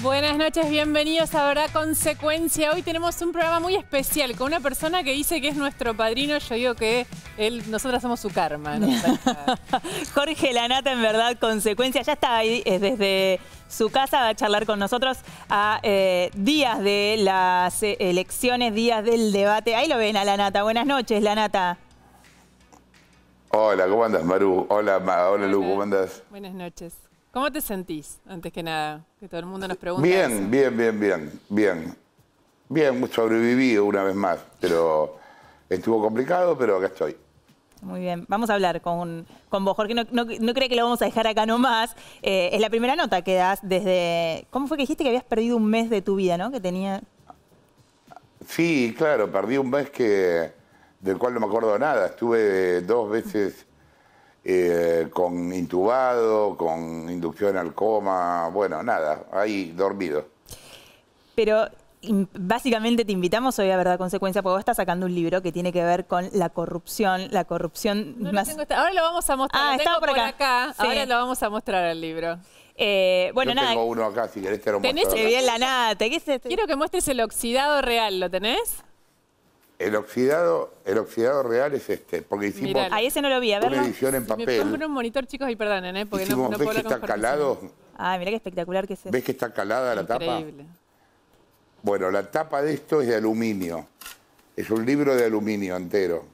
Buenas noches, bienvenidos a Verdad Consecuencia. Hoy tenemos un programa muy especial con una persona que dice que es nuestro padrino. Yo digo que nosotras somos su karma, ¿no? Jorge Lanata en Verdad Consecuencia. Ya está ahí desde su casa, va a charlar con nosotros a días de las elecciones, días del debate. Ahí lo ven a Lanata. Buenas noches, Lanata. Hola, ¿cómo andas, Maru? Hola, hola Lu, ¿cómo andas? Buenas noches. ¿Cómo te sentís, antes que nada? Que todo el mundo nos pregunta Bien, eso. Bien, sobreviví una vez más, pero estuvo complicado, pero acá estoy. Muy bien, vamos a hablar con vos, Jorge. No cree que lo vamos a dejar acá nomás. Es la primera nota que das desde... ¿Cómo fue que dijiste que habías perdido un mes de tu vida, no? Que tenía... Sí, claro, perdí un mes del cual no me acuerdo nada. Estuve 2 veces con intubado, con inducción al coma, bueno, nada, ahí dormido. Pero básicamente te invitamos hoy a Verdad Consecuencia porque vos estás sacando un libro que tiene que ver con la corrupción. No más... Ahora lo vamos a mostrar. Ah, estaba por acá. Sí. Ahora lo vamos a mostrar el libro. Bueno, Yo nada. tengo uno acá, si querés te lo muestro. Tenés bien Lanata. ¿Qué es este? Quiero que muestres el oxidado real. ¿Lo tenés? El oxidado real es este, porque hicimos Ahí ese no lo vi, a verlo. una edición en papel. Me compro un monitor, chicos, y perdonen, porque Hicimos, no ¿ves puedo que hablar está con calado? Ah, mirá qué espectacular que es eso. ¿Ves que está calada la tapa? Increíble. Bueno, la tapa de esto es de aluminio. Es un libro de aluminio entero.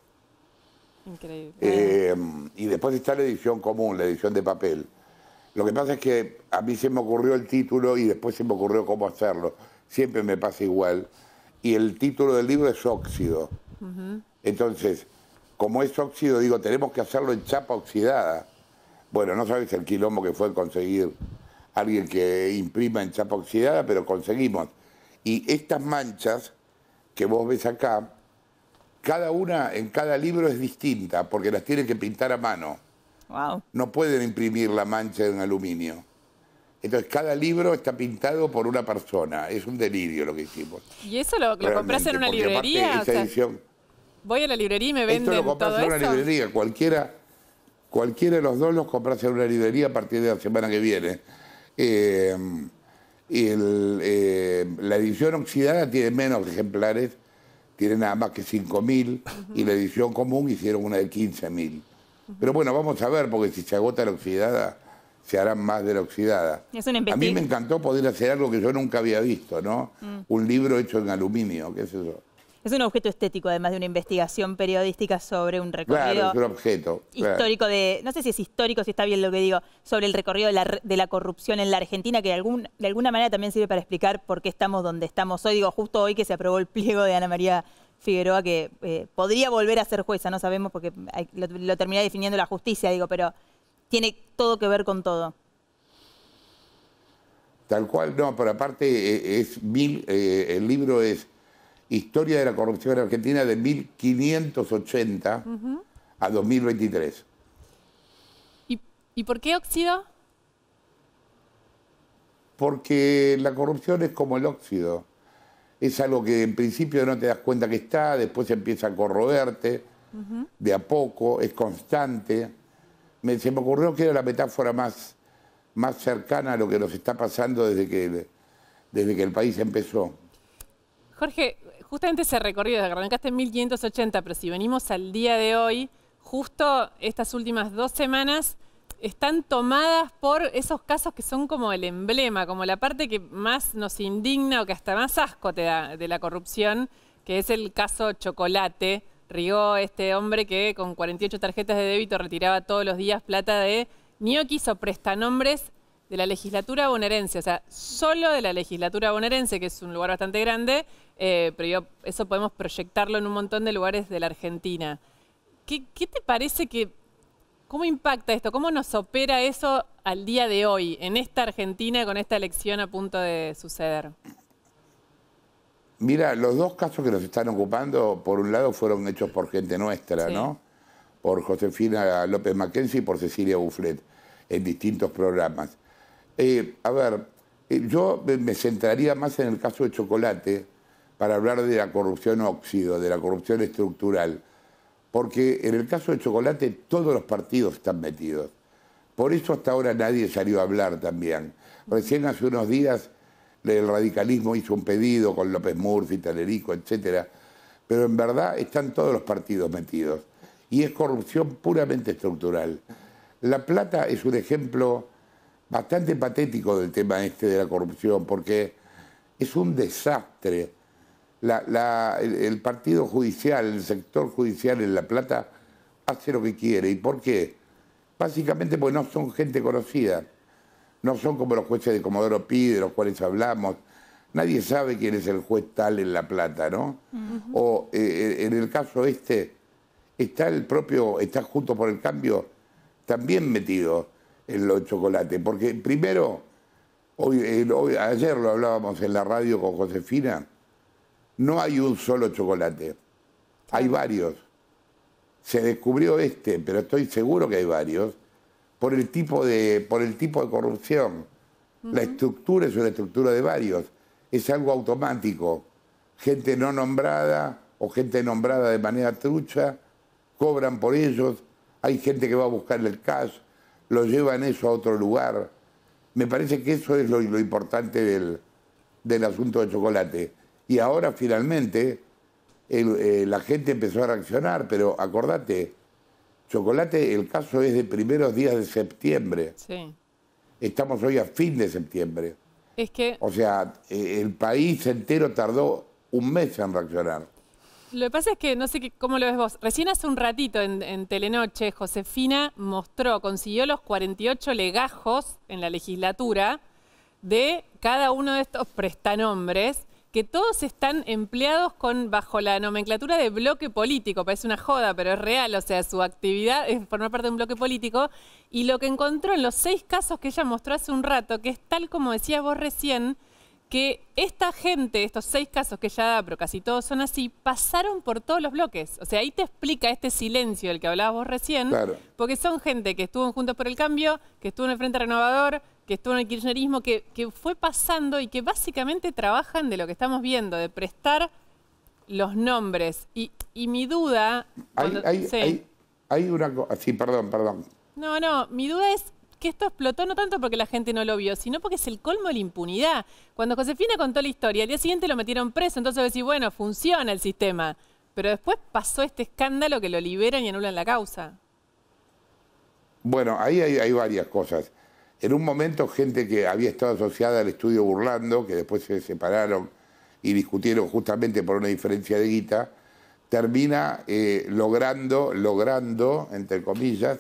Increíble. Y después está la edición común, la edición de papel. Lo que pasa es que a mí se me ocurrió el título y después se me ocurrió cómo hacerlo. Siempre me pasa igual. Y el título del libro es Óxido. Entonces, como es óxido, digo, tenemos que hacerlo en chapa oxidada. Bueno, no sabes el quilombo que fue conseguir alguien que imprima en chapa oxidada, pero conseguimos. Y estas manchas que vos ves acá, cada una en cada libro es distinta, porque las tienen que pintar a mano. Wow. No pueden imprimir la mancha en aluminio. Entonces, cada libro está pintado por una persona. Es un delirio lo que hicimos. ¿Y eso lo compras en una librería? Esa edición, voy a la librería y me venden esto lo compras todo en una eso. librería. Cualquiera de los dos los compras en una librería a partir de la semana que viene. La edición oxidada tiene menos ejemplares, tiene nada más que 5.000, y la edición común hicieron una de 15.000. Pero bueno, vamos a ver, porque si se agota la oxidada, se harán más de la oxidada. A mí me encantó poder hacer algo que yo nunca había visto, ¿no? Un libro hecho en aluminio, ¿qué es eso? Es un objeto estético, además de una investigación periodística sobre un recorrido. Claro, es un objeto. Histórico de, no sé si es histórico, si está bien lo que digo, sobre el recorrido de la corrupción en la Argentina, que de alguna manera también sirve para explicar por qué estamos donde estamos hoy. Digo, justo hoy que se aprobó el pliego de Ana María Figueroa, que podría volver a ser jueza, no sabemos porque lo termina definiendo la justicia, digo, pero tiene todo que ver con todo. Tal cual, no, pero aparte el libro es Historia de la corrupción en Argentina de 1580 a 2023. ¿Y por qué óxido? Porque la corrupción es como el óxido. Es algo que en principio no te das cuenta que está, después empieza a corroerte, de a poco, es constante. Se me ocurrió que era la metáfora más cercana a lo que nos está pasando desde que el país empezó. Jorge, justamente ese recorrido, arrancaste en 1580, pero si venimos al día de hoy, justo estas últimas 2 semanas están tomadas por esos casos que son como el emblema, como la parte que más nos indigna o que hasta más asco te da de la corrupción, que es el caso Chocolate. Rigó, este hombre que con 48 tarjetas de débito retiraba todos los días plata de ñoquis o prestanombres de la legislatura bonaerense, o sea, solo de la legislatura bonaerense, que es un lugar bastante grande, pero eso podemos proyectarlo en un montón de lugares de la Argentina. ¿Qué te parece cómo impacta esto? ¿Cómo nos opera eso al día de hoy, en esta Argentina, con esta elección a punto de suceder? Mira, los 2 casos que nos están ocupando, por un lado, fueron hechos por gente nuestra, sí, ¿no? Por Josefina López Mackenzie y por Cecilia Bufflet, en distintos programas. A ver, yo me centraría más en el caso de Chocolate para hablar de la corrupción óxido, de la corrupción estructural. Porque en el caso de Chocolate todos los partidos están metidos. Por eso hasta ahora nadie salió a hablar también. Recién hace unos días el radicalismo hizo un pedido con López Murphy, Talerico, etcétera, pero en verdad están todos los partidos metidos. Y es corrupción puramente estructural. La Plata es un ejemplo bastante patético del tema este de la corrupción, porque es un desastre. El partido judicial, el sector judicial en La Plata hace lo que quiere. ¿Y por qué? Básicamente porque no son gente conocida. No son como los jueces de Comodoro Pi, de los cuales hablamos. Nadie sabe quién es el juez tal en La Plata, ¿no? O en el caso este, está Juntos por el Cambio también metido en los chocolates. Porque primero, ayer lo hablábamos en la radio con Josefina, no hay un solo chocolate, hay varios. Se descubrió pero estoy seguro que hay varios, por el tipo de corrupción. La estructura es una estructura de varios, es algo automático. Gente no nombrada o gente nombrada de manera trucha, cobran por ellos, hay gente que va a buscarle el cash, lo llevan eso a otro lugar. Me parece que eso es lo importante del asunto de chocolate. Y ahora finalmente la gente empezó a reaccionar, pero acordate, chocolate, el caso es de primeros días de septiembre. Sí. Estamos hoy a fin de septiembre. Es que... O sea, el país entero tardó un mes en reaccionar. Lo que pasa es que, no sé cómo lo ves vos, recién hace un ratito en Telenoche, Josefina consiguió los 48 legajos en la legislatura de cada uno de estos prestanombres, que todos están empleados bajo la nomenclatura de bloque político. Parece una joda, pero es real. O sea, su actividad es formar parte de un bloque político. Y lo que encontró en los 6 casos que ella mostró hace un rato, que es tal como decías vos recién, que esta gente, estos 6 casos que ella da, pero casi todos son así, pasaron por todos los bloques. O sea, ahí te explica este silencio del que hablabas vos recién, Claro. Porque son gente que estuvo en Juntos por el Cambio, que estuvo en el Frente Renovador, que estuvo en el kirchnerismo, que fue pasando y que básicamente trabajan de lo que estamos viendo, de prestar los nombres. Y mi duda... Hay una cosa... Sí, perdón. No, mi duda es que esto explotó no tanto porque la gente no lo vio, sino porque es el colmo de la impunidad. Cuando Josefina contó la historia, al día siguiente lo metieron preso, entonces decís, bueno, funciona el sistema. Pero después pasó este escándalo que lo liberan y anulan la causa. Bueno, ahí hay varias cosas. En un momento, gente que había estado asociada al estudio Burlando, que después se separaron y discutieron justamente por una diferencia de guita, termina logrando, entre comillas,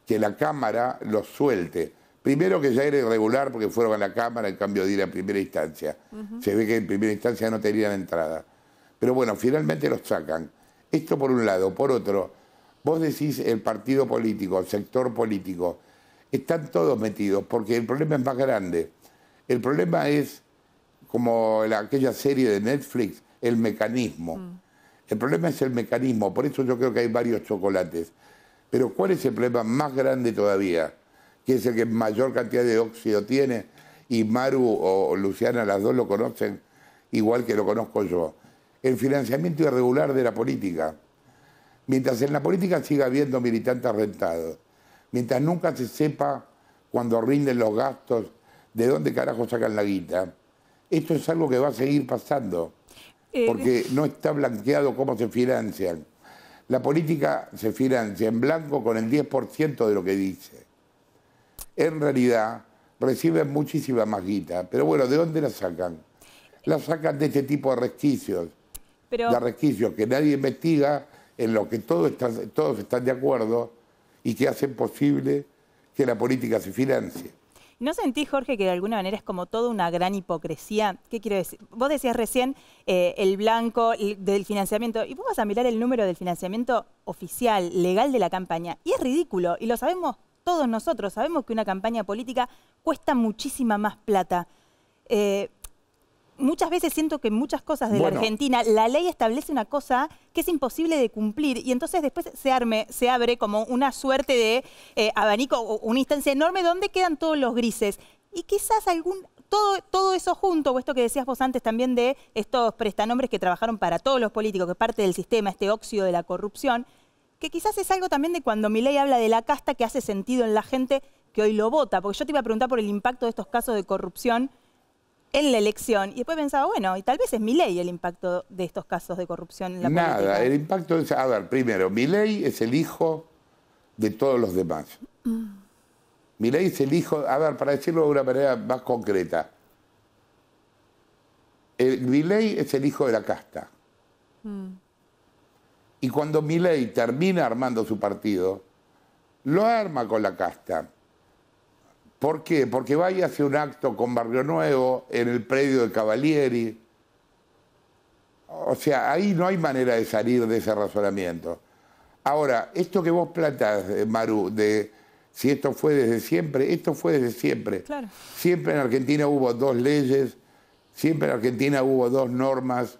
que la Cámara los suelte. Primero que ya era irregular porque fueron a la Cámara en cambio de ir a primera instancia. Se ve que en primera instancia no tenían entrada. Pero bueno, finalmente los sacan. Esto por un lado. Por otro, vos decís el partido político, el sector político, están todos metidos porque el problema es más grande. El problema es, como aquella serie de Netflix, el mecanismo. El problema es el mecanismo, por eso yo creo que hay varios chocolates. Pero ¿cuál es el problema más grande todavía? Que es el que mayor cantidad de óxido tiene, y Maru o Luciana, las dos lo conocen igual que lo conozco yo. El financiamiento irregular de la política. Mientras en la política siga habiendo militantes rentados, mientras nunca se sepa cuando rinden los gastos, de dónde carajo sacan la guita, esto es algo que va a seguir pasando, porque no está blanqueado cómo se financian. La política se financia en blanco con el 10% de lo que dice. En realidad reciben muchísima más guita, pero bueno, ¿de dónde la sacan? La sacan de este tipo de resquicios, de resquicios que nadie investiga, en los que todos están de acuerdo y que hacen posible que la política se financie. ¿No sentís, Jorge, que de alguna manera es como toda una gran hipocresía? ¿Qué quiero decir? Vos decías recién el blanco del financiamiento, y vos vas a mirar el número del financiamiento oficial, legal de la campaña, y es ridículo, y lo sabemos todos nosotros, sabemos que una campaña política cuesta muchísima más plata. Muchas veces siento que en muchas cosas de la Argentina la ley establece una cosa que es imposible de cumplir y entonces después se abre como una suerte de abanico o una instancia enorme donde quedan todos los grises. Y quizás todo eso junto, o esto que decías vos antes también de estos prestanombres que trabajaron para todos los políticos, que es parte del sistema, este óxido de la corrupción, que quizás es algo también de cuando Milei habla de la casta que hace sentido en la gente que hoy lo vota. Porque yo te iba a preguntar por el impacto de estos casos de corrupción en la elección. Y después pensaba, bueno, y tal vez es Milei el impacto de estos casos de corrupción en la política. Nada, el impacto es, a ver, primero, Milei es el hijo de todos los demás. Milei es el hijo, a ver, para decirlo de una manera más concreta, Milei es el hijo de la casta. Y cuando Milei termina armando su partido, lo arma con la casta. ¿Por qué? Porque va y hace un acto con Barrio Nuevo, en el predio de Cavalieri. O sea, ahí no hay manera de salir de ese razonamiento. Ahora, esto que vos planteás, Maru, de si esto fue desde siempre, esto fue desde siempre. Claro. Siempre en Argentina hubo dos leyes, siempre en Argentina hubo dos normas,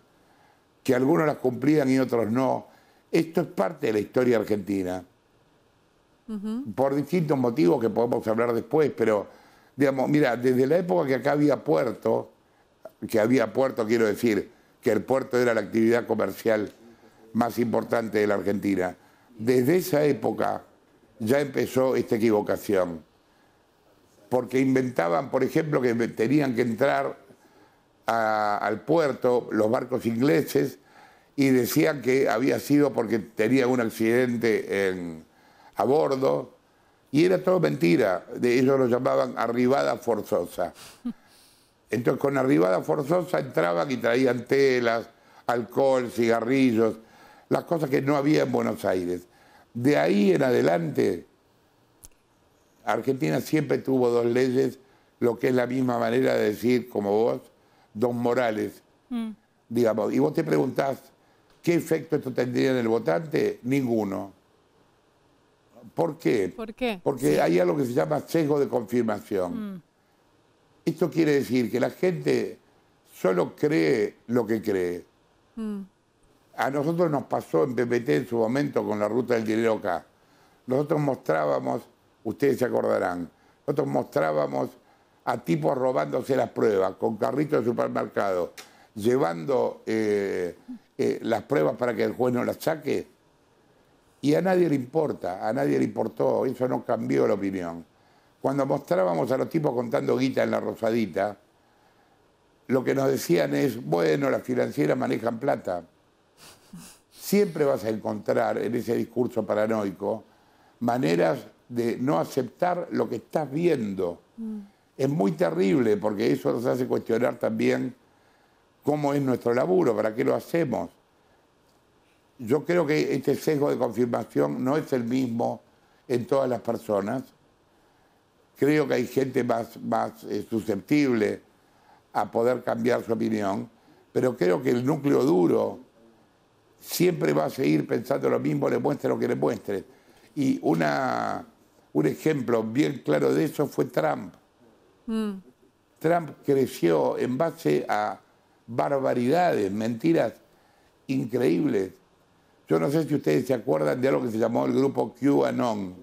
que algunos las cumplían y otros no. Esto es parte de la historia argentina. Por distintos motivos que podemos hablar después, pero, digamos, mira, desde la época que acá había puerto, quiero decir, que el puerto era la actividad comercial más importante de la Argentina, desde esa época ya empezó esta equivocación. Porque inventaban, por ejemplo, que tenían que entrar al puerto los barcos ingleses y decían que había sido porque tenía un accidente a bordo, y era todo mentira. Ellos lo llamaban arribada forzosa. Entonces, con arribada forzosa entraban y traían telas, alcohol, cigarrillos, las cosas que no había en Buenos Aires. De ahí en adelante, Argentina siempre tuvo dos leyes, lo que es la misma manera de decir, como vos, dos morales. Digamos, y vos te preguntás, ¿qué efecto esto tendría en el votante? Ninguno. ¿Por qué? ¿Por qué? Porque hay algo que se llama sesgo de confirmación. Esto quiere decir que la gente solo cree lo que cree. A nosotros nos pasó en PPT en su momento con la ruta del dinero acá. Nosotros mostrábamos, ustedes se acordarán, nosotros mostrábamos a tipos robándose las pruebas, con carritos de supermercado, llevando las pruebas para que el juez no las saque. Y a nadie le importa, a nadie le importó, eso no cambió la opinión. Cuando mostrábamos a los tipos contando guita en la Rosadita, lo que nos decían es, bueno, las financieras manejan plata. Siempre vas a encontrar en ese discurso paranoico maneras de no aceptar lo que estás viendo. Es muy terrible porque eso nos hace cuestionar también cómo es nuestro laburo, para qué lo hacemos. Yo creo que este sesgo de confirmación no es el mismo en todas las personas. Creo que hay gente más susceptible a poder cambiar su opinión, pero creo que el núcleo duro siempre va a seguir pensando lo mismo, le muestre lo que le muestre. Y un ejemplo bien claro de eso fue Trump. Trump creció en base a barbaridades, mentiras increíbles. Yo no sé si ustedes se acuerdan de algo que se llamó el grupo QAnon.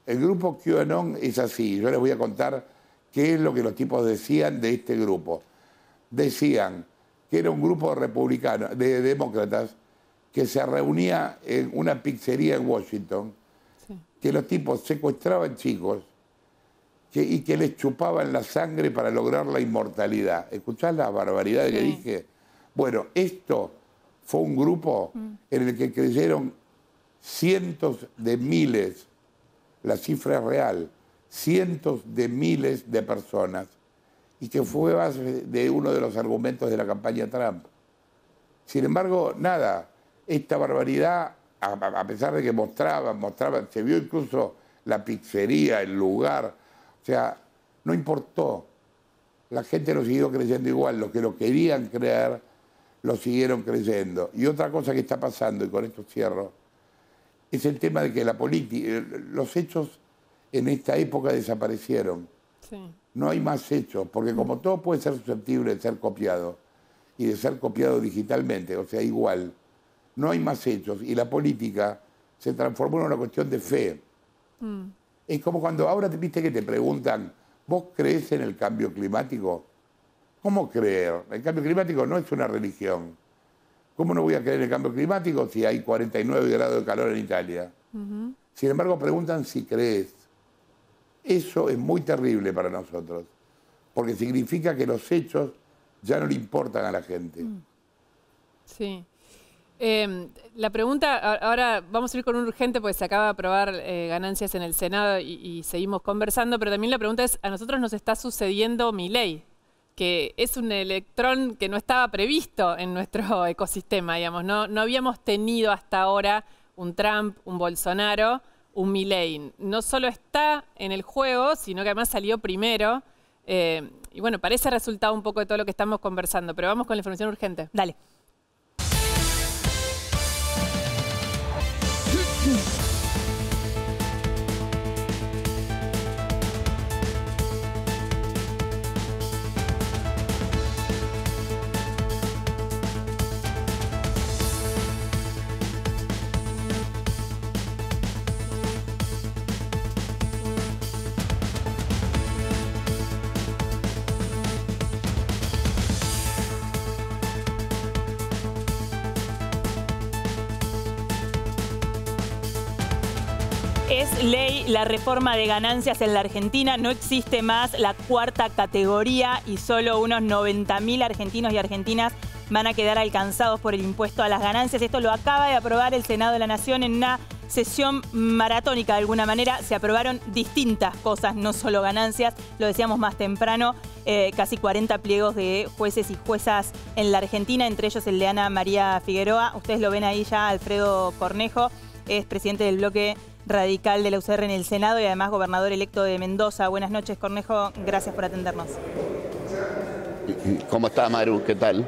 El grupo QAnon es así. Yo les voy a contar qué es lo que los tipos decían de este grupo. Decían que era un grupo republicano, de demócratas, que se reunía en una pizzería en Washington, que los tipos secuestraban chicos y que les chupaban la sangre para lograr la inmortalidad. ¿Escuchás la barbaridad que dije? Bueno, esto fue un grupo en el que creyeron cientos de miles, la cifra es real, cientos de miles de personas, y que fue base de uno de los argumentos de la campaña Trump. Sin embargo, nada, esta barbaridad, a pesar de que mostraban, se vio incluso la pizzería, el lugar, o sea, no importó. La gente lo siguió creyendo igual, los que lo querían creer, lo siguieron creyendo. Y otra cosa que está pasando, y con esto cierro, es el tema de que la política, los hechos en esta época desaparecieron. No hay más hechos, porque como todo puede ser susceptible de ser copiado, y de ser copiado digitalmente, o sea, igual, no hay más hechos, y la política se transformó en una cuestión de fe. Es como cuando ahora viste que te preguntan, ¿vos crees en el cambio climático? ¿Cómo creer? El cambio climático no es una religión. ¿Cómo no voy a creer en el cambio climático si hay 49 grados de calor en Italia? Sin embargo, preguntan si crees. Eso es muy terrible para nosotros, porque significa que los hechos ya no le importan a la gente. Sí. La pregunta, ahora vamos a ir con un urgente porque se acaba de aprobar ganancias en el Senado y seguimos conversando, pero también la pregunta es, a nosotros nos está sucediendo Milei, que es un electrón que no estaba previsto en nuestro ecosistema, digamos. No habíamos tenido hasta ahora un Trump, un Bolsonaro, un Milei. No solo está en el juego, sino que además salió primero. Y bueno, parece resultado un poco de todo lo que estamos conversando, pero vamos con la información urgente. Dale. Es ley la reforma de ganancias en la Argentina. No existe más la cuarta categoría y solo unos 90.000 argentinos y argentinas van a quedar alcanzados por el impuesto a las ganancias. Esto lo acaba de aprobar el Senado de la Nación en una sesión maratónica de alguna manera. Se aprobaron distintas cosas, no solo ganancias. Lo decíamos más temprano, casi 40 pliegos de jueces y juezas en la Argentina, entre ellos el de Ana María Figueroa. Ustedes lo ven ahí ya, Alfredo Cornejo, es presidente del bloque radical de la UCR en el Senado y además gobernador electo de Mendoza. Buenas noches, Cornejo. Gracias por atendernos. ¿Cómo está, Maru? ¿Qué tal?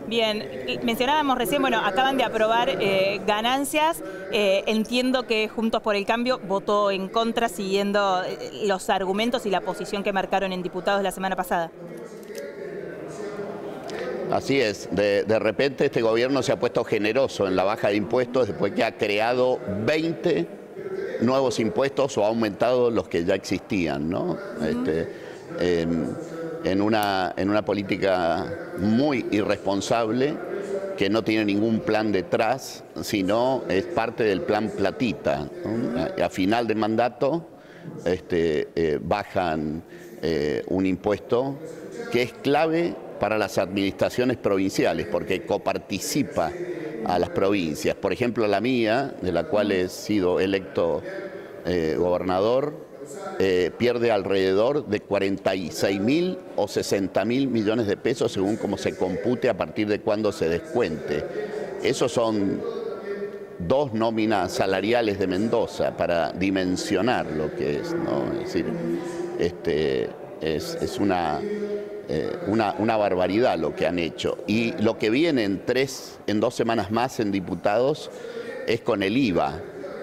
Bien. Mencionábamos recién, bueno, acaban de aprobar ganancias. Entiendo que Juntos por el Cambio votó en contra siguiendo los argumentos y la posición que marcaron en diputados la semana pasada. Así es, de repente este gobierno se ha puesto generoso en la baja de impuestos después que ha creado 20 nuevos impuestos o ha aumentado los que ya existían, ¿no? En una política muy irresponsable que no tiene ningún plan detrás, sino es parte del plan platita, ¿no? A final de mandato bajan un impuesto que es clave para las administraciones provinciales, porque coparticipa a las provincias. Por ejemplo, la mía, de la cual he sido electo gobernador, pierde alrededor de 46.000 o 60.000 millones de pesos, según cómo se compute a partir de cuándo se descuente. Esos son 2 nóminas salariales de Mendoza, para dimensionar lo que es, ¿no? Es decir, es una barbaridad lo que han hecho. Y lo que viene en 2 semanas más en diputados es con el IVA.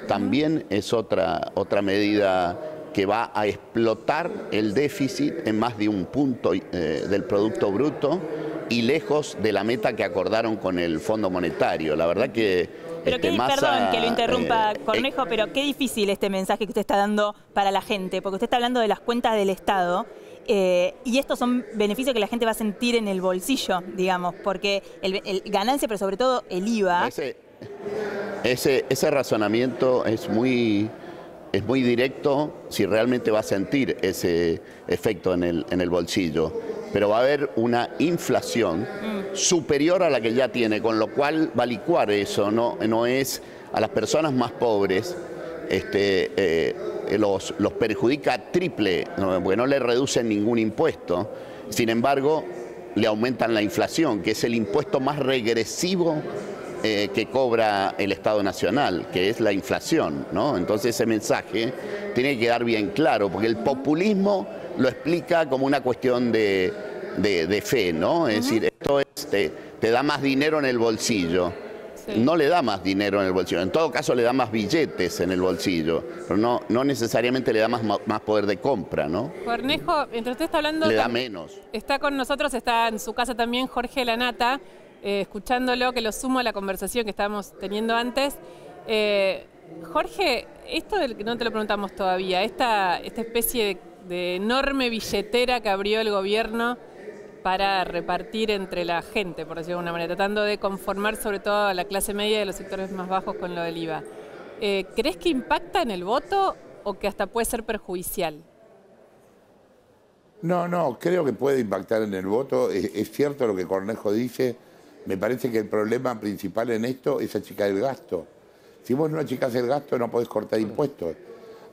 También es otra medida que va a explotar el déficit en más de 1 punto del Producto Bruto y lejos de la meta que acordaron con el Fondo Monetario. La verdad que... Pero perdón que lo interrumpa, Cornejo, pero qué difícil este mensaje que usted está dando para la gente, porque usted está hablando de las cuentas del Estado. Y estos son beneficios que la gente va a sentir en el bolsillo, digamos, porque el ganancia, pero sobre todo el IVA. Ese razonamiento es muy directo si realmente va a sentir ese efecto en el bolsillo. Pero va a haber una inflación superior a la que ya tiene, con lo cual va a licuar eso, no es a las personas más pobres. Los perjudica triple, porque no le reducen ningún impuesto. Sin embargo, le aumentan la inflación, que es el impuesto más regresivo que cobra el Estado Nacional, que es la inflación, ¿no? Entonces ese mensaje tiene que quedar bien claro, porque el populismo lo explica como una cuestión de fe, ¿no? Es decir, esto te da más dinero en el bolsillo. Sí. No le da más dinero en el bolsillo, en todo caso le da más billetes en el bolsillo, pero no necesariamente le da más poder de compra, ¿no? Cornejo, mientras usted está hablando... Le da menos. Está con nosotros, está en su casa también Jorge Lanata, escuchándolo, que lo sumo a la conversación que estábamos teniendo antes. Jorge, esto del que no te lo preguntamos todavía, esta especie de enorme billetera que abrió el gobierno para repartir entre la gente, por decirlo de alguna manera, tratando de conformar sobre todo a la clase media y a los sectores más bajos con lo del IVA. ¿Crees que impacta en el voto o que hasta puede ser perjudicial? No, creo que puede impactar en el voto. Es cierto lo que Cornejo dice. Me parece que el problema principal en esto es achicar el gasto. Si vos no achicás el gasto, no podés cortar impuestos.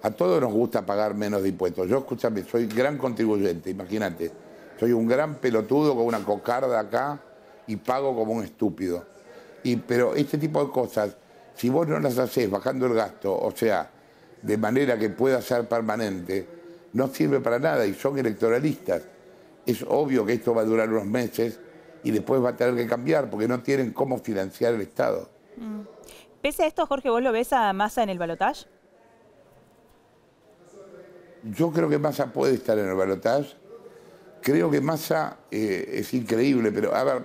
A todos nos gusta pagar menos de impuestos. Yo, escúchame, soy gran contribuyente, imagínate. Soy un gran pelotudo con una cocarda acá y pago como un estúpido. Pero este tipo de cosas, si vos no las hacés bajando el gasto, o sea, de manera que pueda ser permanente, no sirve para nada y son electoralistas. Es obvio que esto va a durar unos meses y después va a tener que cambiar porque no tienen cómo financiar el Estado. Pese a esto, Jorge, ¿vos lo ves a Massa en el balotaje? Yo creo que Massa puede estar en el balotaje. Creo que Massa es increíble, pero a ver,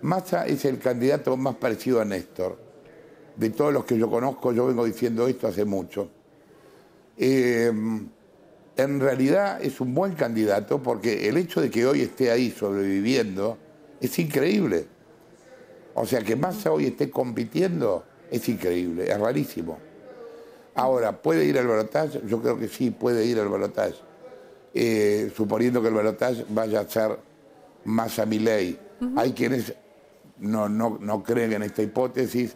Massa es el candidato más parecido a Néstor. De todos los que yo conozco, yo vengo diciendo esto hace mucho. En realidad es un buen candidato porque el hecho de que hoy esté ahí sobreviviendo es increíble. O sea, que Massa hoy esté compitiendo es increíble, es rarísimo. Ahora, ¿puede ir al balotaje? Yo creo que sí, puede ir al balotaje. Suponiendo que el balotaje vaya a ser Massa-Milei. Hay quienes no creen en esta hipótesis.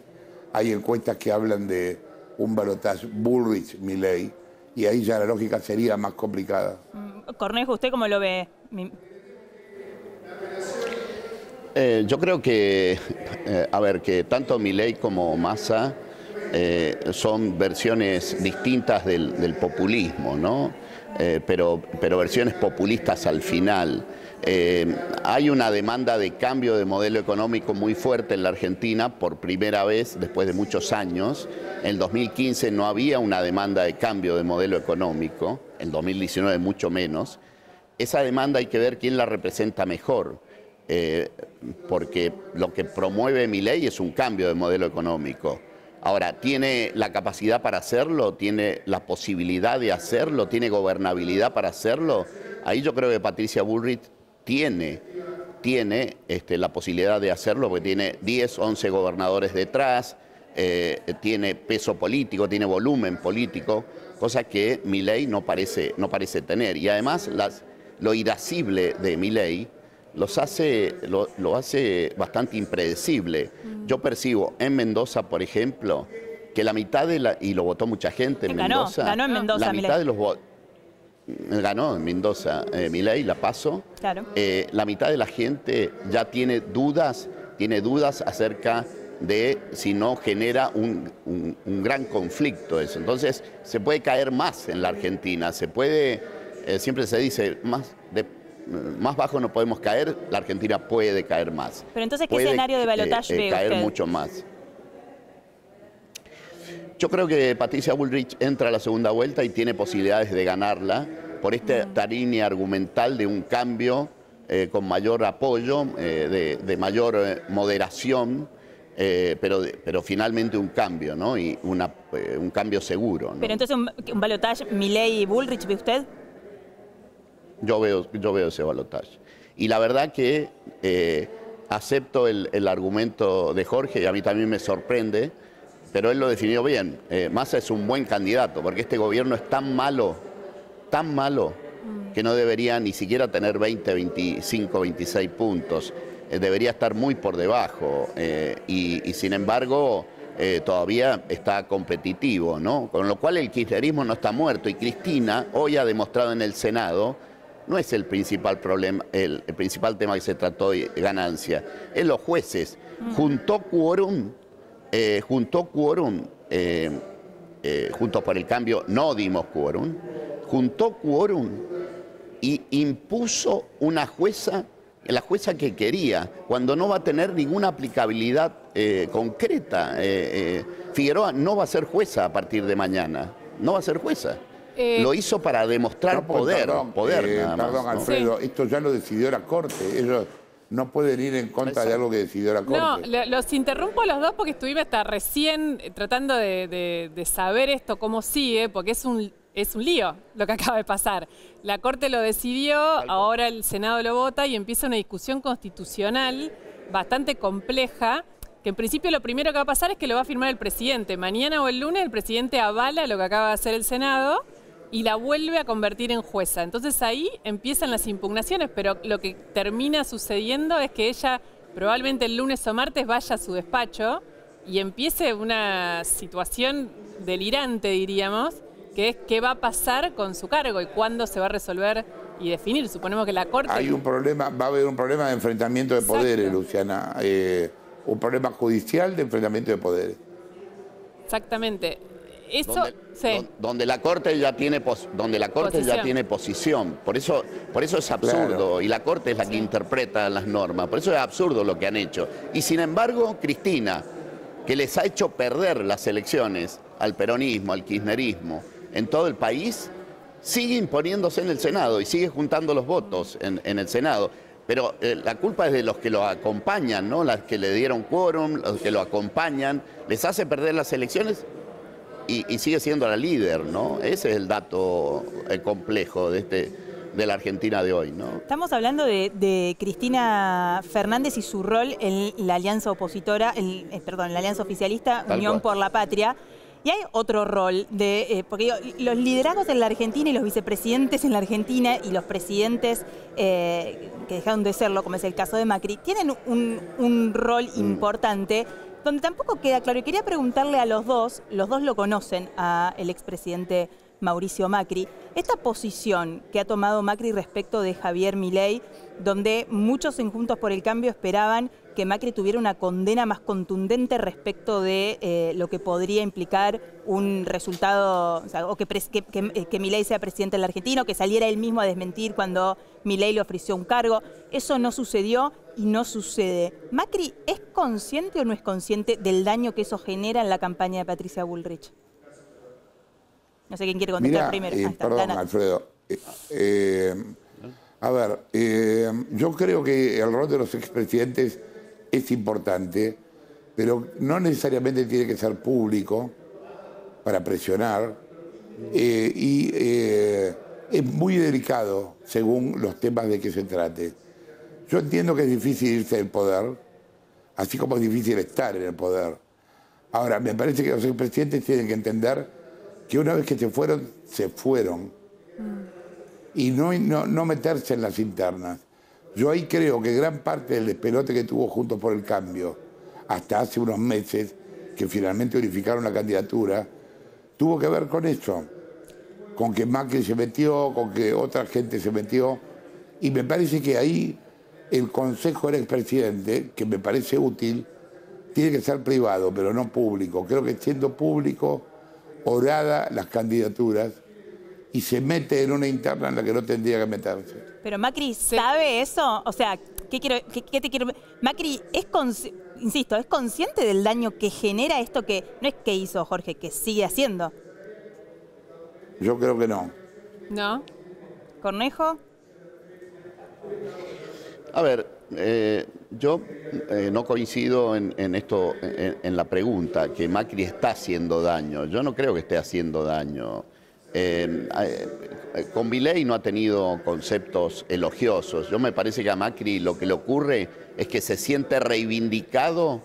Hay encuestas que hablan de un balotaje Bullrich-Milei. Y ahí ya la lógica sería más complicada. Cornejo, ¿usted cómo lo ve? Yo creo que, que tanto Milei como Massa son versiones distintas del populismo, ¿no? Pero versiones populistas al final. Hay una demanda de cambio de modelo económico muy fuerte en la Argentina por primera vez después de muchos años. En el 2015 no había una demanda de cambio de modelo económico, en 2019 mucho menos. Esa demanda hay que ver quién la representa mejor, porque lo que promueve Milei es un cambio de modelo económico. Ahora, ¿tiene la capacidad para hacerlo? ¿Tiene la posibilidad de hacerlo? ¿Tiene gobernabilidad para hacerlo? Ahí yo creo que Patricia Bullrich tiene la posibilidad de hacerlo porque tiene 10, 11 gobernadores detrás, tiene peso político, tiene volumen político, cosa que Milei no parece tener. Y además lo irascible de Milei lo hace bastante impredecible. Yo percibo en Mendoza, por ejemplo, que la mitad y lo votó mucha gente en Mendoza. Ganó en Mendoza, la mitad de los votos. Ganó en Mendoza Milei, la PASO. Claro. La mitad de la gente ya tiene dudas acerca de si no genera un gran conflicto eso. Entonces se puede caer más en la Argentina, siempre se dice, más bajo no podemos caer, la Argentina puede caer más. Pero entonces, ¿qué escenario de balotaje ve caer usted? Mucho más. Yo creo que Patricia Bullrich entra a la segunda vuelta y tiene posibilidades de ganarla por esta línea argumental de un cambio con mayor apoyo, de mayor moderación, pero finalmente un cambio, ¿no? Y un cambio seguro, ¿no? Pero entonces, ¿un balotaje Milei y Bullrich ve usted? Yo veo ese balotaje. Y la verdad que acepto el argumento de Jorge, y a mí también me sorprende, pero él lo definió bien. Massa es un buen candidato, porque este gobierno es tan malo, que no debería ni siquiera tener 20, 25, 26 puntos. Debería estar muy por debajo. Y sin embargo, todavía está competitivo, ¿no? Con lo cual el kirchnerismo no está muerto. Y Cristina hoy ha demostrado en el Senado, no es el principal problema, el principal tema que se trató de ganancia, es los jueces. Juntó quórum, Juntos por el Cambio no dimos quórum, juntó quórum y impuso una jueza, la jueza que quería, cuando no va a tener ninguna aplicabilidad concreta. Figueroa no va a ser jueza a partir de mañana, no va a ser jueza. Lo hizo para demostrar poder nada más. Perdón, Alfredo, Sí. Esto ya lo decidió la Corte. Ellos no pueden ir en contra de algo que decidió la Corte. No, los interrumpo a los dos porque estuvimos hasta recién tratando de saber esto, cómo sigue, porque es un lío lo que acaba de pasar. La Corte lo decidió, ahora el Senado lo vota y empieza una discusión constitucional bastante compleja, que en principio lo primero que va a pasar es que lo va a firmar el presidente. Mañana o el lunes el presidente avala lo que acaba de hacer el Senado y la vuelve a convertir en jueza. Entonces ahí empiezan las impugnaciones, pero lo que termina sucediendo es que ella probablemente el lunes o martes vaya a su despacho y empiece una situación delirante, diríamos, que es qué va a pasar con su cargo y cuándo se va a resolver y definir. Suponemos que la Corte... Hay un problema, va a haber un problema de enfrentamiento de poderes, Luciana. Un problema judicial de enfrentamiento de poderes. Exactamente. Eso, donde la Corte ya tiene posición. Por eso es absurdo. Claro. Y la Corte es la que interpreta las normas. Por eso es absurdo lo que han hecho. Y sin embargo, Cristina, que les ha hecho perder las elecciones al peronismo, al kirchnerismo, en todo el país, sigue imponiéndose en el Senado y sigue juntando los votos en el Senado. Pero la culpa es de los que lo acompañan, ¿no? Las que le dieron quórum, los que lo acompañan, les hace perder las elecciones y sigue siendo la líder, ¿no? Ese es el dato complejo de la Argentina de hoy, ¿no? Estamos hablando de Cristina Fernández y su rol en la alianza opositora, en la alianza oficialista Unión por la Patria. Y hay otro rol, porque los liderazgos en la Argentina y los vicepresidentes en la Argentina y los presidentes que dejaron de serlo, como es el caso de Macri, tienen un rol importante donde tampoco queda claro. Y quería preguntarle a los dos lo conocen, al expresidente Mauricio Macri, esta posición que ha tomado Macri respecto de Javier Milei, donde muchos en Juntos por el Cambio esperaban que Macri tuviera una condena más contundente respecto de lo que podría implicar un resultado, o que Milei sea presidente de la Argentina, o que saliera él mismo a desmentir cuando Milei le ofreció un cargo. Eso no sucedió y no sucede. ¿Macri es consciente o no es consciente del daño que eso genera en la campaña de Patricia Bullrich? No sé quién quiere contestar primero. Perdón, Alfredo. Yo creo que el rol de los expresidentes es importante, pero no necesariamente tiene que ser público para presionar. Es muy delicado según los temas de que se trate. Yo entiendo que es difícil irse del poder, así como es difícil estar en el poder. Ahora, me parece que los expresidentes tienen que entender que una vez que se fueron. Y no meterse en las internas. Yo ahí creo que gran parte del despelote que tuvo Juntos por el Cambio, hasta hace unos meses, que finalmente unificaron la candidatura, tuvo que ver con eso. Con que Macri se metió, con que otra gente se metió. Y me parece que ahí el consejo del expresidente, que me parece útil, tiene que ser privado, pero no público. Creo que siendo público, orada las candidaturas y se mete en una interna en la que no tendría que meterse. Pero Macri sabe eso, o sea, ¿qué te quiero? Macri es consciente del daño que genera esto, que no es que hizo Jorge, que sigue haciendo. Yo creo que no. ¿No? ¿Cornejo? A ver, yo no coincido en esto, en la pregunta, que Macri está haciendo daño. Yo no creo que esté haciendo daño. Con Milei no ha tenido conceptos elogiosos. Yo me parece que a Macri lo que le ocurre es que se siente reivindicado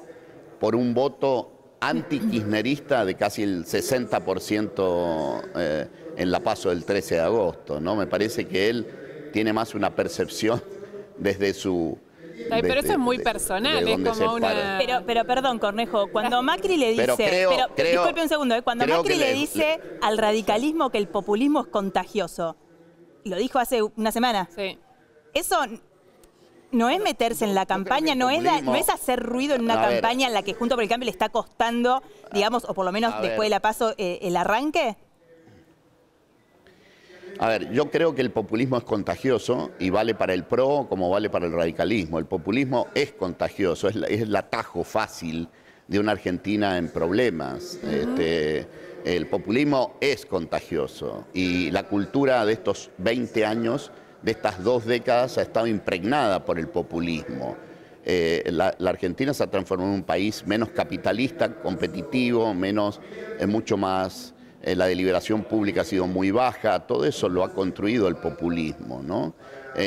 por un voto anti-kirchnerista de casi el 60% en la PASO del 13 de agosto, ¿no? Me parece que él tiene más una percepción desde su... pero eso es muy personal, es como una... Pero perdón, Cornejo, cuando Macri le dice... Disculpe un segundo, cuando Macri le dice al radicalismo que el populismo es contagioso, lo dijo hace una semana, eso no es meterse en la campaña, no es hacer ruido en una campaña en la que Juntos por el Cambio le está costando, digamos, o por lo menos después de la PASO, el arranque. A ver, yo creo que el populismo es contagioso y vale para el PRO como vale para el radicalismo. El populismo es contagioso, es el atajo fácil de una Argentina en problemas. El populismo es contagioso y la cultura de estos 20 años, de estas 2 décadas, ha estado impregnada por el populismo. La Argentina se ha transformado en un país menos capitalista, competitivo, mucho más... La deliberación pública ha sido muy baja, todo eso lo ha construido el populismo, ¿no?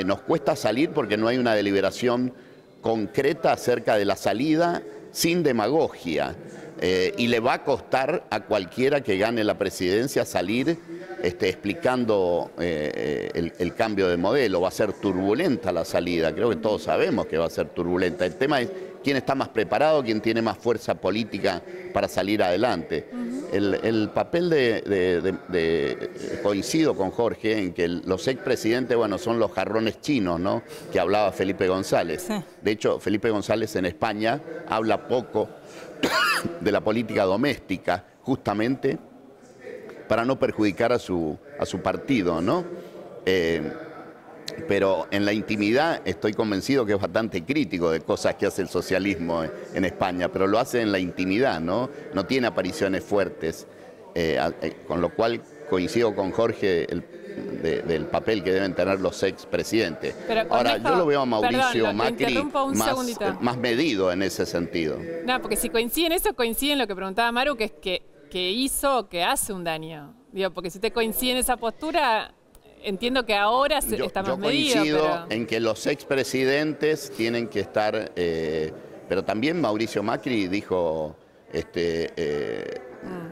Nos cuesta salir porque no hay una deliberación concreta acerca de la salida sin demagogia. Y le va a costar a cualquiera que gane la presidencia salir explicando el cambio de modelo. Va a ser turbulenta la salida, creo que todos sabemos que va a ser turbulenta. El tema es quién está más preparado, quién tiene más fuerza política para salir adelante. El papel coincido con Jorge en que los expresidentes, bueno, son los jarrones chinos, ¿no?, que hablaba Felipe González. Sí. De hecho, Felipe González en España habla poco de la política doméstica, justamente para no perjudicar a su partido, ¿no? Pero en la intimidad estoy convencido que es bastante crítico de cosas que hace el socialismo en España, pero lo hace en la intimidad, ¿no? No tiene apariciones fuertes, con lo cual coincido con Jorge del papel que deben tener los expresidentes. Ahora, yo lo veo a Mauricio Macri más medido en ese sentido. No, porque si coincide en eso, coincide en lo que preguntaba Maru, que es que hizo, que hace un daño. Digo, porque si usted coincide en esa postura, entiendo que ahora está más medido. Yo coincido en que los expresidentes tienen que estar, pero también Mauricio Macri dijo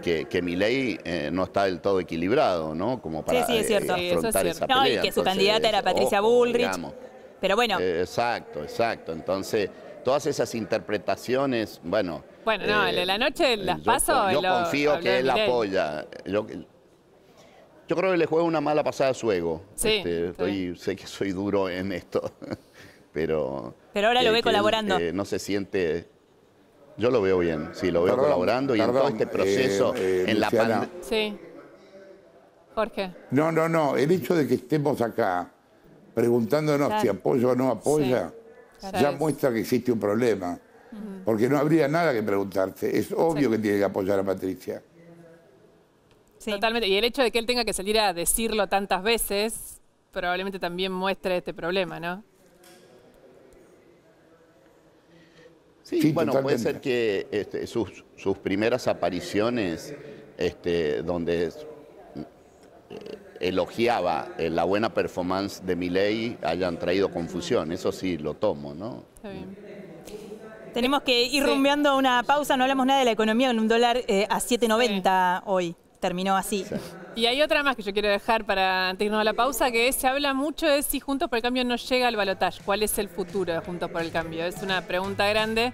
que Milei no está del todo equilibrado, ¿no? Como para sí, es cierto. afrontar esa pelea. No, y que su candidata era Patricia Bullrich. Digamos. Pero bueno. Exacto. Entonces, todas esas interpretaciones, bueno... Bueno, no, la noche las paso... Yo confío que él apoya. Yo creo que le juega una mala pasada a su ego. Sí, sé que soy duro en esto, pero ahora lo ve colaborando. No se siente... Yo lo veo bien, sí, lo veo colaborando y en todo este proceso, en la pandemia... Sí. Jorge. No, el hecho de que estemos acá preguntándonos si apoya o no apoya, ya muestra que existe un problema. Porque no habría nada que preguntarse. Es obvio que tiene que apoyar a Patricia. Sí. Totalmente. Y el hecho de que él tenga que salir a decirlo tantas veces, probablemente también muestre este problema, ¿no? Sí, bueno, totalmente. Puede ser que sus primeras apariciones, donde elogiaba la buena performance de Milei, hayan traído confusión. Eso sí lo tomo, ¿no? Está bien. Tenemos que ir rumbeando una pausa, no hablamos nada de la economía con un dólar a 7.90 hoy. Terminó así. Sí. Y hay otra más que yo quiero dejar para antes de irnos a la pausa, que se habla mucho de si Juntos por el Cambio no llega al balotaje. ¿Cuál es el futuro de Juntos por el Cambio? Es una pregunta grande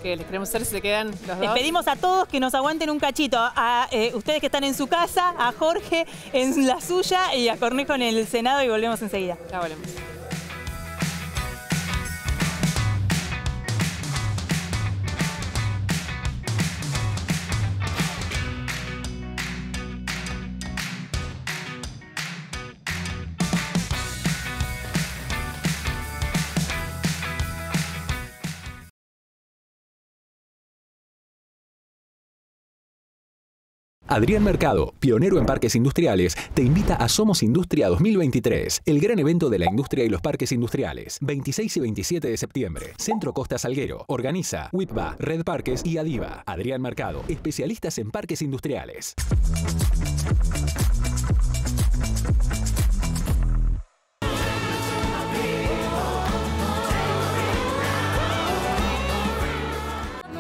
que les queremos hacer si se quedan los dos. Les pedimos a todos que nos aguanten un cachito. A ustedes que están en su casa, a Jorge en la suya y a Cornejo en el Senado y volvemos enseguida. Ya volvemos. Adrián Mercado, pionero en parques industriales, te invita a Somos Industria 2023, el gran evento de la industria y los parques industriales. 26 y 27 de septiembre. Centro Costa Salguero. Organiza WIPBA, Red Parques y Adiva. Adrián Mercado, especialistas en parques industriales.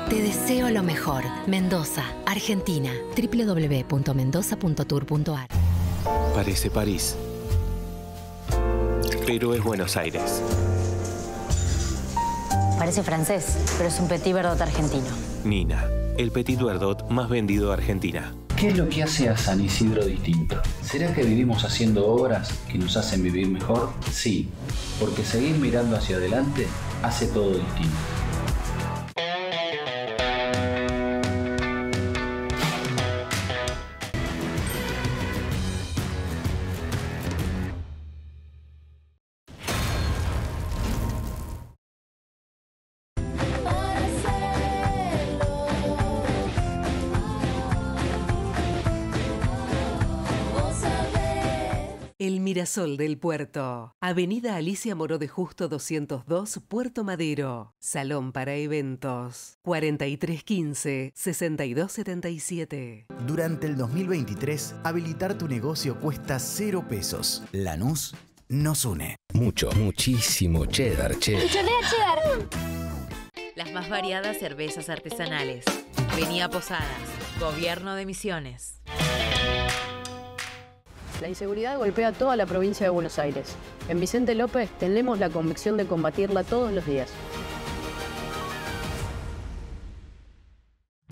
Te deseo lo mejor. Mendoza, Argentina. www.mendoza.tour.ar. Parece París, pero es Buenos Aires. Parece francés, pero es un Petit Verdot argentino. Nina, el Petit Verdot más vendido de Argentina. ¿Qué es lo que hace a San Isidro distinto? ¿Será que vivimos haciendo obras que nos hacen vivir mejor? Sí, porque seguir mirando hacia adelante hace todo distinto. El Mirasol del Puerto. Avenida Alicia Moró de Justo 202, Puerto Madero. Salón para eventos. 4315-6277. Durante el 2023, habilitar tu negocio cuesta 0 pesos. Lanús nos une. Muchísimo cheddar. ¡Cheddar! Las más variadas cervezas artesanales. Vení a Posadas, Gobierno de Misiones. La inseguridad golpea toda la provincia de Buenos Aires. En Vicente López tenemos la convicción de combatirla todos los días.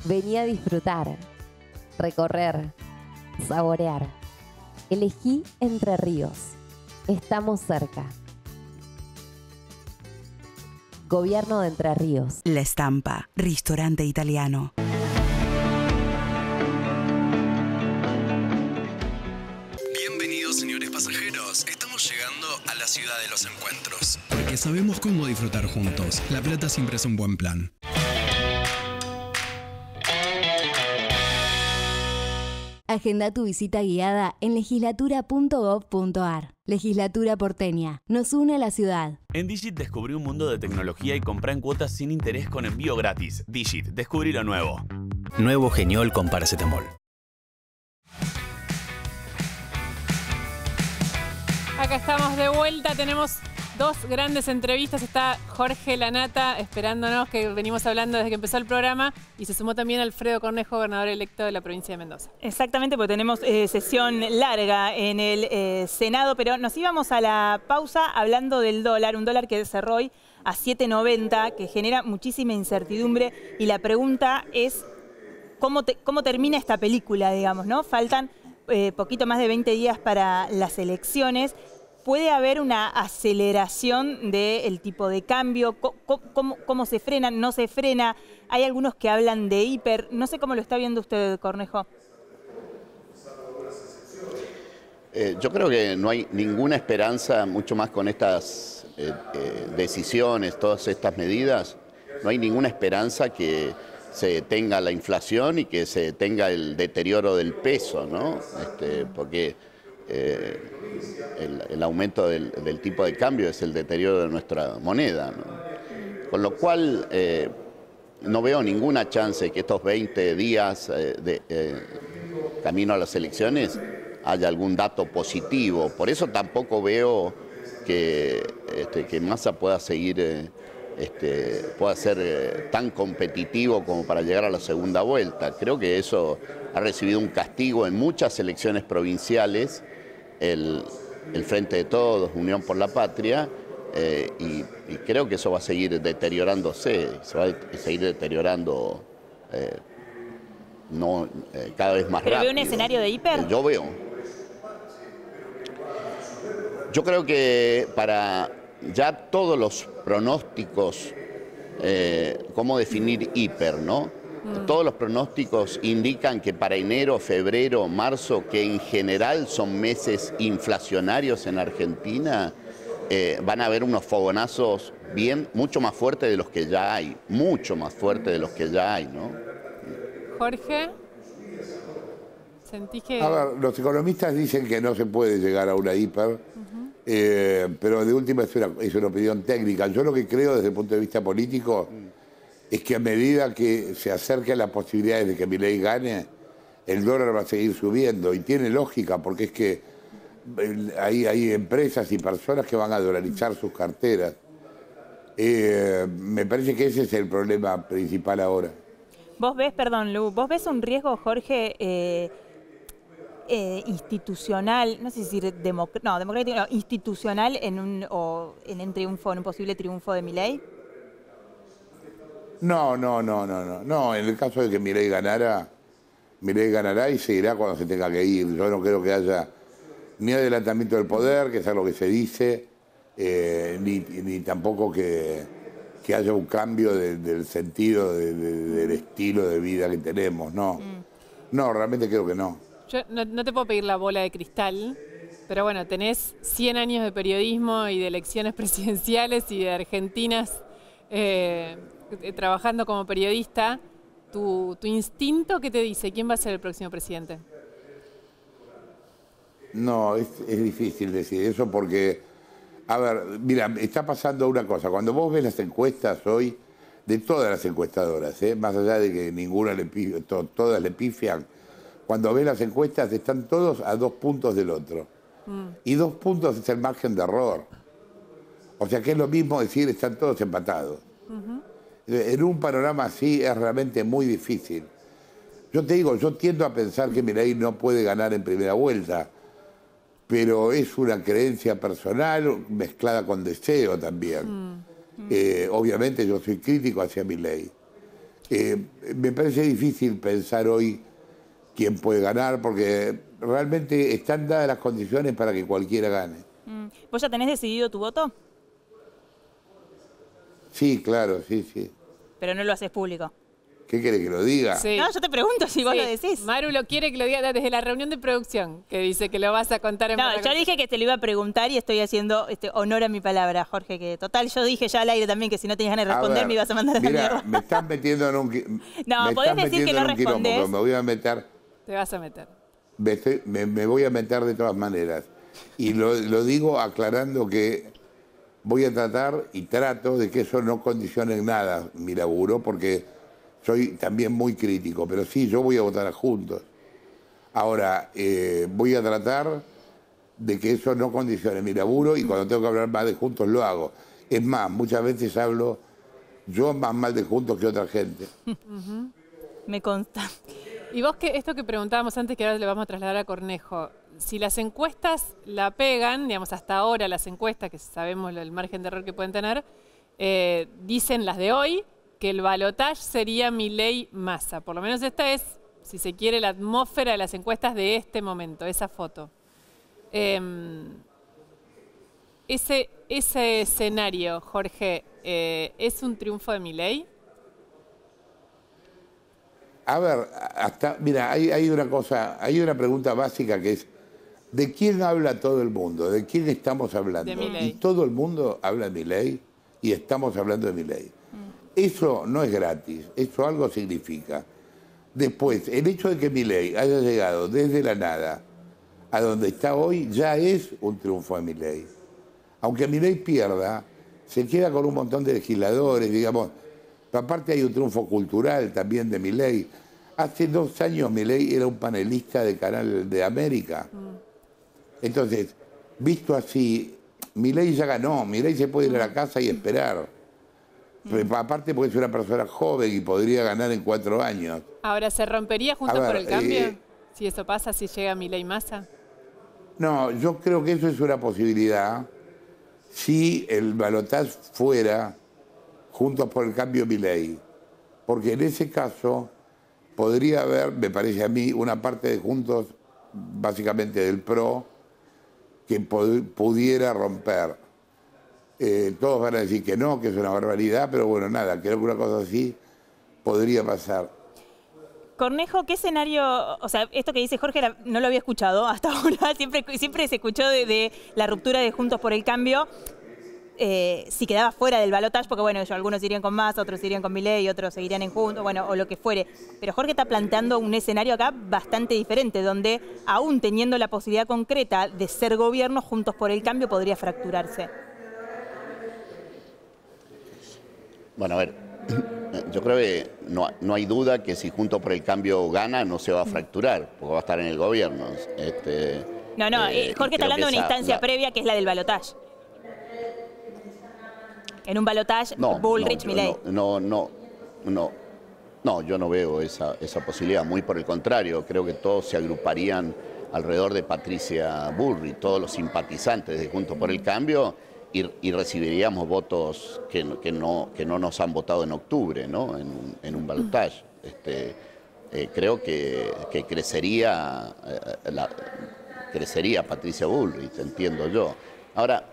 Vení a disfrutar, recorrer, saborear. Elegí Entre Ríos. Estamos cerca. Gobierno de Entre Ríos. La Estampa, restaurante italiano. Bienvenidos, señores pasajeros. Estamos llegando a la ciudad de los encuentros. Porque sabemos cómo disfrutar juntos. La Plata siempre es un buen plan. Agenda tu visita guiada en legislatura.gov.ar. Legislatura porteña. Nos une a la ciudad. En Digit descubrí un mundo de tecnología y comprá en cuotas sin interés con envío gratis. Digit, descubrí lo nuevo. Nuevo Geniol con paracetamol. Acá estamos de vuelta, tenemos dos grandes entrevistas. Está Jorge Lanata esperándonos, que venimos hablando desde que empezó el programa, y se sumó también Alfredo Cornejo, gobernador electo de la provincia de Mendoza. Exactamente, porque tenemos sesión larga en el Senado, pero nos íbamos a la pausa hablando del dólar, un dólar que cerró hoy a 7.90, que genera muchísima incertidumbre, y la pregunta es cómo termina esta película, digamos, ¿no? Faltan poquito más de 20 días para las elecciones. ¿Puede haber una aceleración del tipo de cambio? ¿Cómo se frena? ¿No se frena? Hay algunos que hablan de hiper. No sé cómo lo está viendo usted, Cornejo. Yo creo que no hay ninguna esperanza, mucho más con estas decisiones, todas estas medidas, no hay ninguna esperanza que se detenga la inflación y que se detenga el deterioro del peso, ¿no? Porque el aumento del tipo de cambio es el deterioro de nuestra moneda, ¿no? Con lo cual no veo ninguna chance que estos 20 días camino a las elecciones haya algún dato positivo. Por eso tampoco veo que Massa pueda seguir, pueda ser tan competitivo como para llegar a la segunda vuelta. Creo que eso ha recibido un castigo en muchas elecciones provinciales, el Frente de Todos, Unión por la Patria, y creo que eso va a seguir deteriorándose, se va a seguir deteriorando cada vez más rápido. ¿Pero ve un escenario de hiper? Yo veo. Yo creo que para ya todos los pronósticos, cómo definir hiper, ¿no? Todos los pronósticos indican que para enero, febrero, marzo, que en general son meses inflacionarios en Argentina, van a haber unos fogonazos mucho más fuertes de los que ya hay, mucho más fuertes de los que ya hay, ¿no? Jorge, ¿sentís que...? A ver, los economistas dicen que no se puede llegar a una hiper, pero de última es una opinión técnica. Yo lo que creo desde el punto de vista político es que a medida que se acerquen las posibilidades de que Milei gane, el dólar va a seguir subiendo. Y tiene lógica, porque es que hay empresas y personas que van a dolarizar sus carteras. Me parece que ese es el problema principal ahora. ¿Vos ves, perdón, Lu, vos ves un riesgo, Jorge, institucional, no sé si decir democrático, no, institucional en un posible triunfo de Milei? No. En el caso de que Milei ganará y seguirá cuando se tenga que ir. Yo no creo que haya ni adelantamiento del poder, que es algo que se dice, ni tampoco que haya un cambio del sentido del estilo de vida que tenemos. No, realmente creo que no. Yo no te puedo pedir la bola de cristal, pero bueno, tenés 100 años de periodismo y de elecciones presidenciales y de argentinas trabajando como periodista. ¿Tu instinto qué te dice? ¿Quién va a ser el próximo presidente? No, es difícil decir eso porque, a ver, mira, está pasando una cosa. Cuando vos ves las encuestas hoy, de todas las encuestadoras, más allá de que todas le pifian, cuando ves las encuestas están todos a 2 puntos del otro. Y 2 puntos es el margen de error. O sea que es lo mismo decir están todos empatados. En un panorama así es realmente muy difícil. Yo te digo, yo tiendo a pensar que Milei no puede ganar en primera vuelta, pero es una creencia personal mezclada con deseo también. Obviamente yo soy crítico hacia Milei. Me parece difícil pensar hoy quién puede ganar, porque realmente están dadas las condiciones para que cualquiera gane. ¿Vos ya tenés decidido tu voto? Sí, claro, sí, sí. Pero no lo haces público. ¿Qué querés que lo diga? Sí. No, yo te pregunto si vos lo decís. Maru lo quiere que lo diga desde la reunión de producción, que dice que lo vas a contar en No, yo dije que te lo iba a preguntar y estoy haciendo honor a mi palabra, Jorge, que total, yo dije ya al aire también que si no tenías ganas de responder me ibas a mandar a la mierda. Me estás metiendo en un... No, podés decir que no respondés. Me voy a meter... Te vas a meter. Me voy a meter de todas maneras. Y lo digo aclarando que voy a tratar y trato de que eso no condicione en nada mi laburo, porque soy también muy crítico, pero sí, yo voy a votar a Juntos. Ahora, voy a tratar de que eso no condicione mi laburo, y cuando tengo que hablar más de Juntos lo hago. Es más, muchas veces hablo yo más mal de Juntos que otra gente. Me consta. Y vos, que esto que preguntábamos antes, que ahora le vamos a trasladar a Cornejo, si las encuestas la pegan, digamos, hasta ahora las encuestas, que sabemos el margen de error que pueden tener, dicen las de hoy, que el balotaje sería Milei-Massa. Por lo menos esta es, si se quiere, la atmósfera de las encuestas de este momento, esa foto. Ese escenario, Jorge, ¿es un triunfo de Milei? A ver, mira, hay una cosa, hay una pregunta básica que es, ¿de quién habla todo el mundo? ¿De quién estamos hablando? De Milei. Y todo el mundo habla de Milei y estamos hablando de Milei. Eso no es gratis, eso algo significa. Después, el hecho de que Milei haya llegado desde la nada a donde está hoy ya es un triunfo de Milei. Aunque Milei pierda, se queda con un montón de legisladores, digamos. Pero aparte hay un triunfo cultural también de Milei. Hace 2 años Milei era un panelista de Canal de América. Entonces, visto así, Milei ya ganó. Milei se puede ir a la casa y esperar. Pero aparte porque es una persona joven y podría ganar en 4 años. Ahora, ¿se rompería Juntos por el Cambio? Si eso pasa, si llega Milei-Massa. No, yo creo que eso es una posibilidad si el balotaje fuera Juntos por el Cambio Milei. Porque en ese caso podría haber, me parece a mí, una parte de Juntos, básicamente del PRO, que pudiera romper. Todos van a decir que no, que es una barbaridad, pero bueno, nada, creo que una cosa así podría pasar. Cornejo, ¿qué escenario, o sea, esto que dice Jorge no lo había escuchado hasta ahora, siempre se escuchó de la ruptura de Juntos por el Cambio, si quedaba fuera del balotaje, porque bueno, algunos irían con Massa, otros irían con Milei, otros seguirían en Juntos, bueno, o lo que fuere. Pero Jorge está planteando un escenario acá bastante diferente, donde aún teniendo la posibilidad concreta de ser gobierno, Juntos por el Cambio podría fracturarse. Bueno, a ver, yo creo que no hay duda que si Juntos por el Cambio gana, no se va a fracturar, porque va a estar en el gobierno. Jorge está hablando de una instancia previa que es la del balotaje. En un balotaje, Bullrich-Milei. No, yo no veo esa posibilidad, muy por el contrario, creo que todos se agruparían alrededor de Patricia Bullrich, todos los simpatizantes de Juntos por el Cambio, y recibiríamos votos que no nos han votado en octubre, ¿no? En un balotaje. Creo que crecería Patricia Bullrich, entiendo yo. Ahora,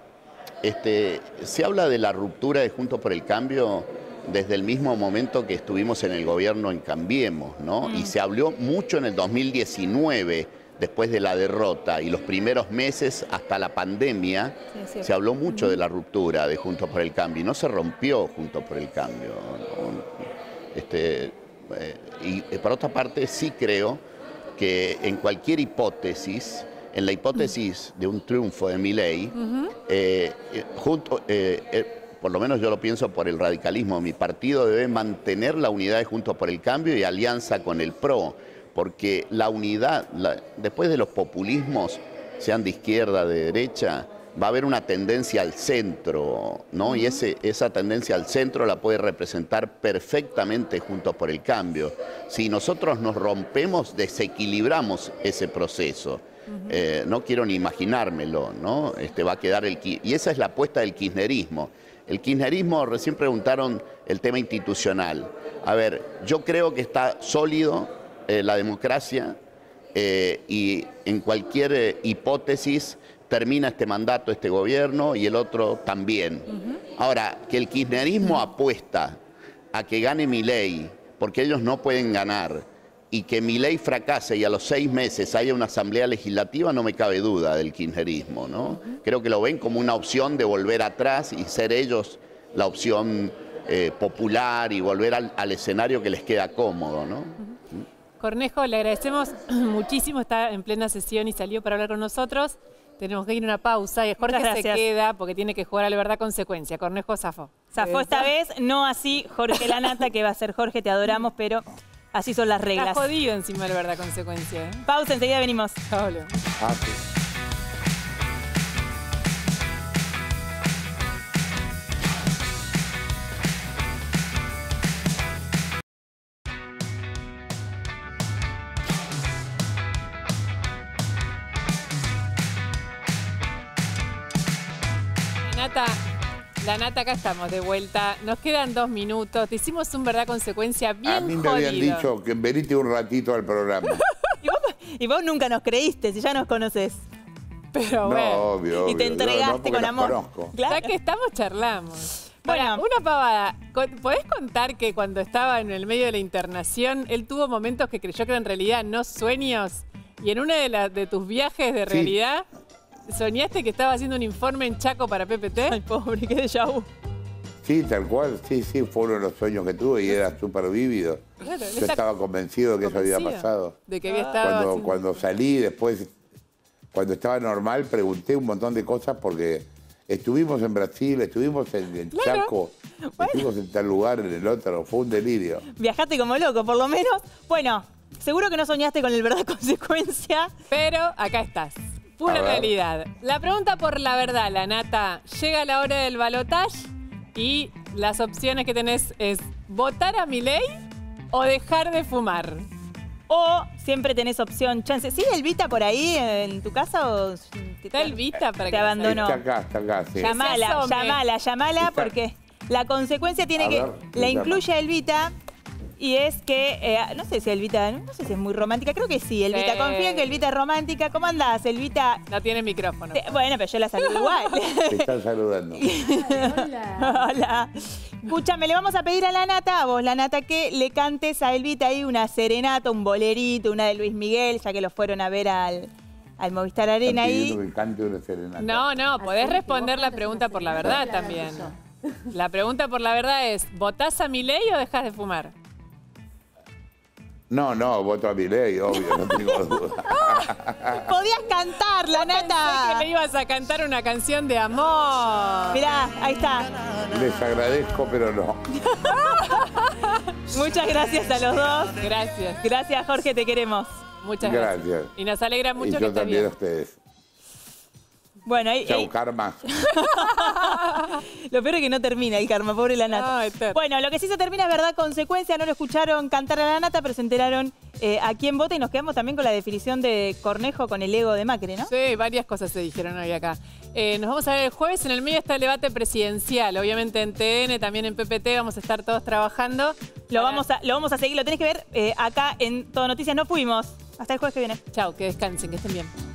se habla de la ruptura de Juntos por el Cambio desde el mismo momento que estuvimos en el gobierno en Cambiemos, ¿no? Y se habló mucho en el 2019, después de la derrota y los primeros meses hasta la pandemia, se habló mucho de la ruptura de Juntos por el Cambio y no se rompió Juntos por el Cambio. Y por otra parte sí creo que en cualquier hipótesis, en la hipótesis de un triunfo de Milei, por lo menos yo lo pienso por el radicalismo, mi partido debe mantener la unidad de Juntos por el Cambio y alianza con el PRO, porque la unidad, después de los populismos, sean de izquierda, de derecha, va a haber una tendencia al centro, ¿no? Y esa tendencia al centro la puede representar perfectamente Juntos por el Cambio. Si nosotros nos rompemos, desequilibramos ese proceso. No quiero ni imaginármelo, ¿no? Va a quedar y esa es la apuesta del kirchnerismo. El kirchnerismo, recién preguntaron el tema institucional. A ver, yo creo que está sólido la democracia y en cualquier hipótesis termina este mandato, este gobierno y el otro también. Ahora, que el kirchnerismo apuesta a que gane Milei, porque ellos no pueden ganar, y que Milei fracase y a los 6 meses haya una asamblea legislativa, no me cabe duda del kirchnerismo, ¿no? Creo que lo ven como una opción de volver atrás y ser ellos la opción popular y volver al escenario que les queda cómodo, ¿no? Cornejo, le agradecemos muchísimo, está en plena sesión y salió para hablar con nosotros. Tenemos que ir a una pausa y Jorge se queda porque tiene que jugar a la verdad consecuencia. Cornejo zafó. Zafó esta vez, no así Jorge Lanata, que va a ser Jorge, te adoramos, pero así son las reglas. Está jodido encima de la verdad consecuencia. Pausa, enseguida venimos. Chao. Sí. La Nata, acá estamos de vuelta. Nos quedan 2 minutos. Te hicimos un verdad consecuencia bien jodido. A mí me habían dicho que venite un ratito al programa. y vos nunca nos creíste, si ya nos conoces. Pero no, bueno. obvio. Y te entregaste con amor. Conozco. Claro. Ya que estamos, charlamos. Bueno, una pavada. ¿Podés contar que cuando estaba en el medio de la internación, él tuvo momentos que creyó que eran en realidad no sueños? Y en uno de tus viajes de realidad... ¿Soñaste que estaba haciendo un informe en Chaco para PPT? Ay, pobre, qué déjà vu. Sí, tal cual. Sí, fue uno de los sueños que tuve y era súper vívido. Claro, yo estaba convencido de que eso había pasado. De que había estado cuando salí, después, cuando estaba normal, pregunté un montón de cosas porque estuvimos en Brasil, estuvimos en Chaco, estuvimos en tal lugar, en el otro. Fue un delirio. Viajaste como loco, por lo menos. Bueno, seguro que no soñaste con el verdad consecuencia. Pero acá estás. Pura realidad. La pregunta por la verdad, la Nata. Llega la hora del balotaje y las opciones que tenés es votar a Milei o dejar de fumar. O siempre tenés opción, chance. ¿Sigue Elvita por ahí en tu casa o está Elvita para te abandonó? Está acá, sí. Llamala porque la consecuencia tiene que... La incluye a Elvita. Y es que, no sé si Elvita, no sé si es muy romántica, creo que sí, Elvita. Confío en que Elvita es romántica. ¿Cómo andás, Elvita? No tiene micrófono. Bueno, pero yo la saludo igual. Te están saludando. Hola. Escúchame, le vamos a pedir a la Nata, a vos, la Nata, que le cantes a Elvita ahí una serenata, un bolerito, una de Luis Miguel, ya que lo fueron a ver al Movistar Arena ahí. Que cante una serenata. No, podés responder la pregunta por la verdad también. La pregunta por la verdad es, ¿votás a Milei o dejás de fumar? No, voto a Milei, obvio, no tengo duda. Podías cantar, la Nata. Pensé que le ibas a cantar una canción de amor. Mirá, ahí está. Les agradezco, pero no. Muchas gracias a los dos. Gracias. Gracias, Jorge, te queremos. Muchas gracias. Y nos alegra mucho que yo también a ustedes. Bueno, ahí... Chau, karma. Lo peor es que no termina el karma, pobre la Nata. Bueno, lo que sí se termina es verdad consecuencia. No lo escucharon cantar a la Nata, pero se enteraron a quién vota y nos quedamos también con la definición de Cornejo con el ego de Macri, ¿no? Sí, varias cosas se dijeron hoy acá. Nos vamos a ver el jueves. En el medio está el debate presidencial. Obviamente en TN, también en PPT vamos a estar todos trabajando. Lo vamos a seguir, lo tenés que ver acá en Todo Noticias. No fuimos. Hasta el jueves que viene. Chau, que descansen, que estén bien.